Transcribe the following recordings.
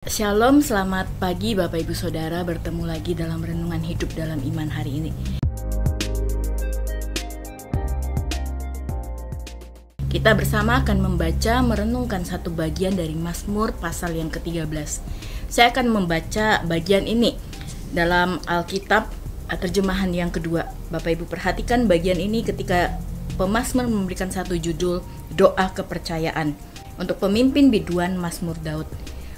Shalom, selamat pagi Bapak Ibu Saudara, bertemu lagi dalam Renungan Hidup dalam Iman hari ini. Kita bersama akan membaca, merenungkan satu bagian dari Mazmur pasal yang ke-13. Saya akan membaca bagian ini dalam Alkitab terjemahan yang kedua. Bapak Ibu perhatikan bagian ini ketika pemazmur memberikan satu judul, doa kepercayaan, untuk pemimpin biduan Mazmur Daud.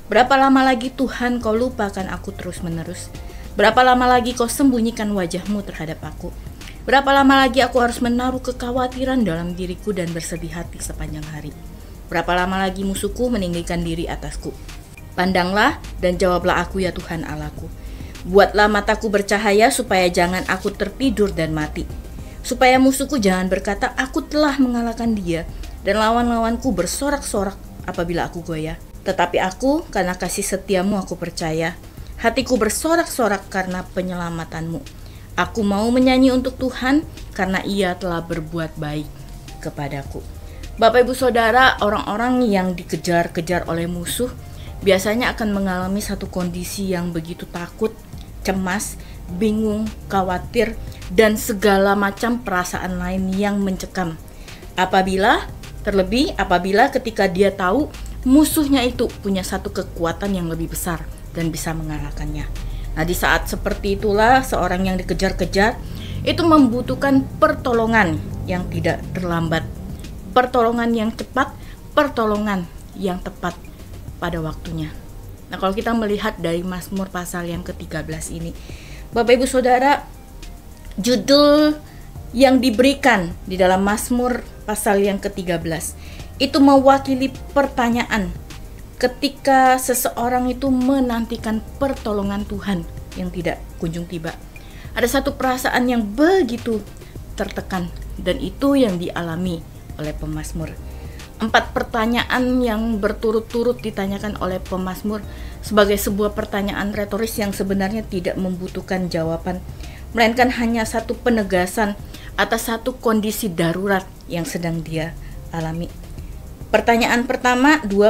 Berapa lama lagi Tuhan kau lupakan aku terus-menerus? Berapa lama lagi kau sembunyikan wajahmu terhadap aku? Berapa lama lagi aku harus menaruh kekhawatiran dalam diriku dan bersedih hati sepanjang hari? Berapa lama lagi musuhku meninggikan diri atasku? Pandanglah dan jawablah aku ya Tuhan Allahku. Buatlah mataku bercahaya supaya jangan aku tertidur dan mati. Supaya musuhku jangan berkata aku telah mengalahkan dia dan lawan-lawanku bersorak-sorak apabila aku goyah. Tetapi aku, karena kasih setiamu aku percaya. Hatiku bersorak-sorak karena penyelamatanmu. Aku mau menyanyi untuk Tuhan karena ia telah berbuat baik kepadaku. Bapak Ibu Saudara, orang-orang yang dikejar-kejar oleh musuh biasanya akan mengalami satu kondisi yang begitu takut, cemas, bingung, khawatir, dan segala macam perasaan lain yang mencekam. Terlebih apabila ketika dia tahu musuhnya itu punya satu kekuatan yang lebih besar dan bisa mengalahkannya. Nah, di saat seperti itulah seorang yang dikejar-kejar itu membutuhkan pertolongan yang tidak terlambat, pertolongan yang cepat, pertolongan yang tepat pada waktunya. Nah, kalau kita melihat dari Mazmur pasal yang ke-13 ini, Bapak Ibu Saudara, judul yang diberikan di dalam Mazmur pasal yang ke-13 itu mewakili pertanyaan ketika seseorang itu menantikan pertolongan Tuhan yang tidak kunjung tiba. Ada satu perasaan yang begitu tertekan dan itu yang dialami oleh pemazmur. 4 pertanyaan yang berturut-turut ditanyakan oleh pemazmur sebagai sebuah pertanyaan retoris yang sebenarnya tidak membutuhkan jawaban, melainkan hanya satu penegasan atas satu kondisi darurat yang sedang dia alami. Dua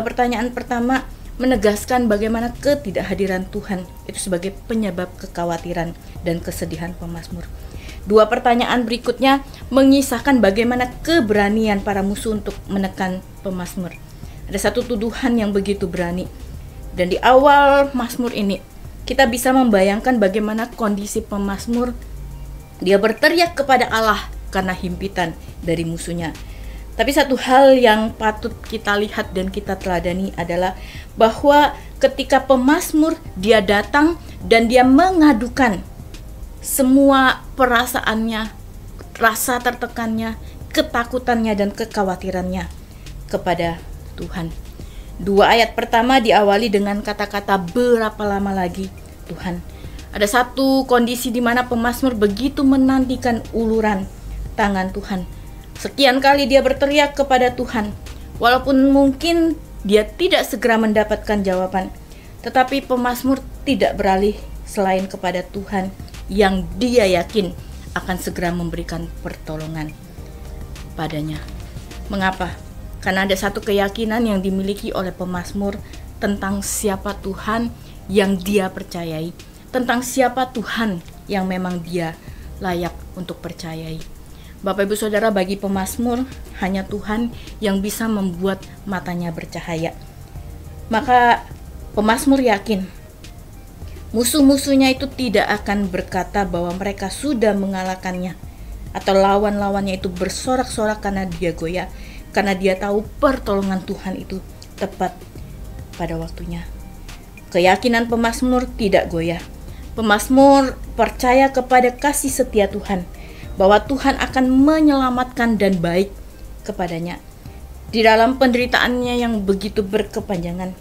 pertanyaan pertama menegaskan bagaimana ketidakhadiran Tuhan itu sebagai penyebab kekhawatiran dan kesedihan pemazmur. 2 pertanyaan berikutnya mengisahkan bagaimana keberanian para musuh untuk menekan pemazmur. Ada satu tuduhan yang begitu berani. Dan di awal mazmur ini kita bisa membayangkan bagaimana kondisi pemazmur. Dia berteriak kepada Allah karena himpitan dari musuhnya. Tapi satu hal yang patut kita lihat dan kita teladani adalah bahwa ketika pemazmur dia datang dan dia mengadukan semua perasaannya, rasa tertekannya, ketakutannya dan kekhawatirannya kepada Tuhan. 2 ayat pertama diawali dengan kata-kata berapa lama lagi Tuhan. Ada satu kondisi di mana pemazmur begitu menantikan uluran tangan Tuhan. Sekian kali dia berteriak kepada Tuhan, walaupun mungkin dia tidak segera mendapatkan jawaban, tetapi pemazmur tidak beralih selain kepada Tuhan yang dia yakin akan segera memberikan pertolongan padanya. Mengapa? Karena ada satu keyakinan yang dimiliki oleh pemazmur tentang siapa Tuhan yang dia percayai, tentang siapa Tuhan yang memang dia layak untuk percayai. Bapak Ibu Saudara, bagi pemazmur hanya Tuhan yang bisa membuat matanya bercahaya. Maka pemazmur yakin musuh-musuhnya itu tidak akan berkata bahwa mereka sudah mengalahkannya atau lawan-lawannya itu bersorak-sorak karena dia goyah, karena dia tahu pertolongan Tuhan itu tepat pada waktunya. Keyakinan pemazmur tidak goyah. Pemazmur percaya kepada kasih setia Tuhan, bahwa Tuhan akan menyelamatkan dan baik kepadanya. Di dalam penderitaannya yang begitu berkepanjangan,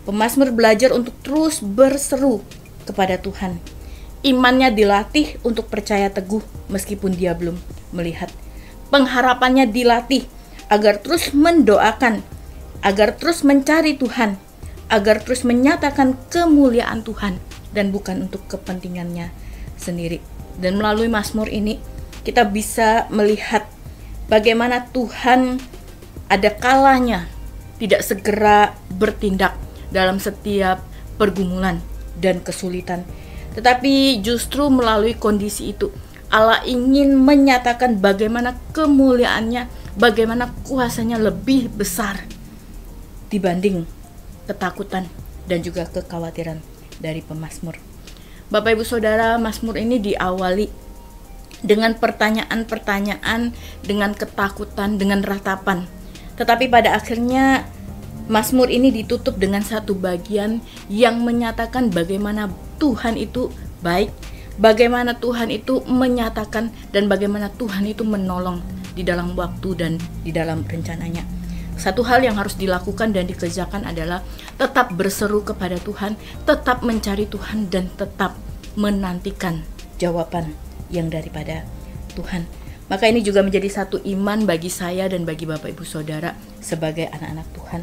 pemazmur belajar untuk terus berseru kepada Tuhan. Imannya dilatih untuk percaya teguh meskipun dia belum melihat. Pengharapannya dilatih agar terus mendoakan, agar terus mencari Tuhan, agar terus menyatakan kemuliaan Tuhan dan bukan untuk kepentingannya sendiri. Dan melalui mazmur ini kita bisa melihat bagaimana Tuhan ada kalanya tidak segera bertindak dalam setiap pergumulan dan kesulitan. Tetapi justru melalui kondisi itu Allah ingin menyatakan bagaimana kemuliaannya, bagaimana kuasanya lebih besar dibanding ketakutan dan juga kekhawatiran dari pemazmur. Bapak Ibu Saudara, Mazmur ini diawali dengan pertanyaan-pertanyaan, dengan ketakutan, dengan ratapan. Tetapi pada akhirnya Mazmur ini ditutup dengan satu bagian yang menyatakan bagaimana Tuhan itu baik, bagaimana Tuhan itu menyatakan, dan bagaimana Tuhan itu menolong di dalam waktu dan di dalam rencananya. Satu hal yang harus dilakukan dan dikerjakan adalah tetap berseru kepada Tuhan, tetap mencari Tuhan, dan tetap menantikan jawaban yang daripada Tuhan. Maka ini juga menjadi satu iman bagi saya dan bagi Bapak Ibu Saudara sebagai anak-anak Tuhan.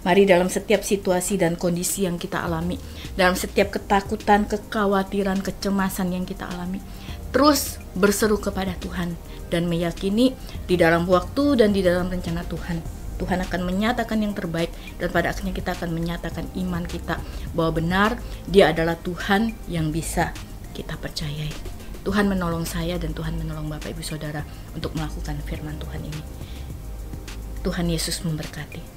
Mari dalam setiap situasi dan kondisi yang kita alami, dalam setiap ketakutan, kekhawatiran, kecemasan yang kita alami, terus berseru kepada Tuhan dan meyakini di dalam waktu dan di dalam rencana Tuhan, Tuhan akan menyatakan yang terbaik, dan pada akhirnya kita akan menyatakan iman kita bahwa benar Dia adalah Tuhan yang bisa kita percayai. Tuhan menolong saya dan Tuhan menolong Bapak Ibu Saudara untuk melakukan firman Tuhan ini. Tuhan Yesus memberkati.